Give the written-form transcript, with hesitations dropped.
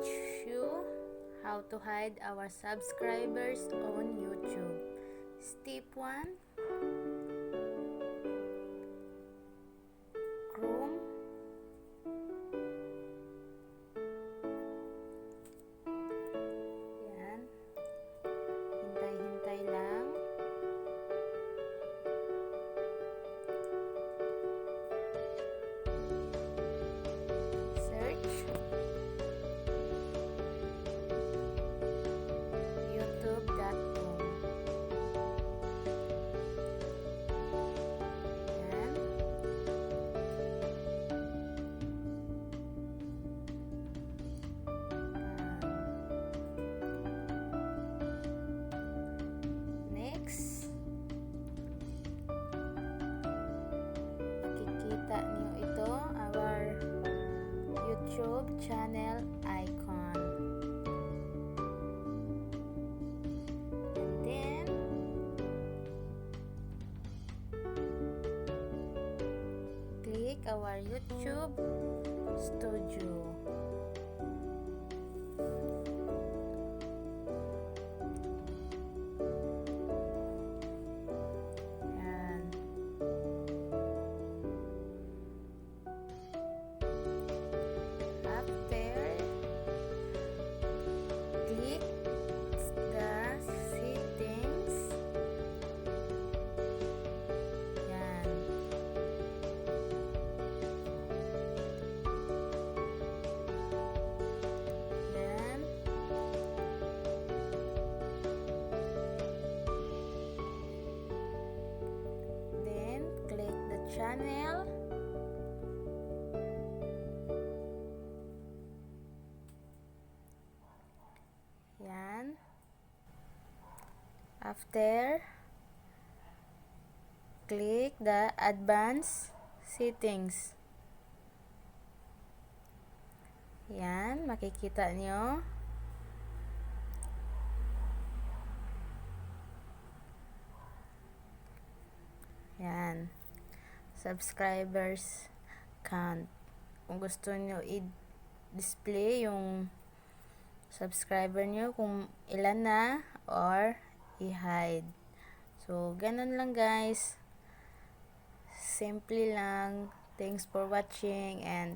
teach you how to hide our subscribers on YouTube. Step 1. Chrome. Yan. Hintay-hintay lang. Search. youtube.com. Yan. Next, makikita niyo ito, our YouTube channel icon. And then, click our YouTube studio. Yan. After, click the settings. Yan. Yan. Then, click the channel. Yan. After, click the advanced settings. Yan, makikita nyo. Yan. Subscribers count. Kung gusto nyo i-display yung subscriber nyo, kung ilan na, or i-hide. So, ganun lang guys. Simple lang. Thanks for watching and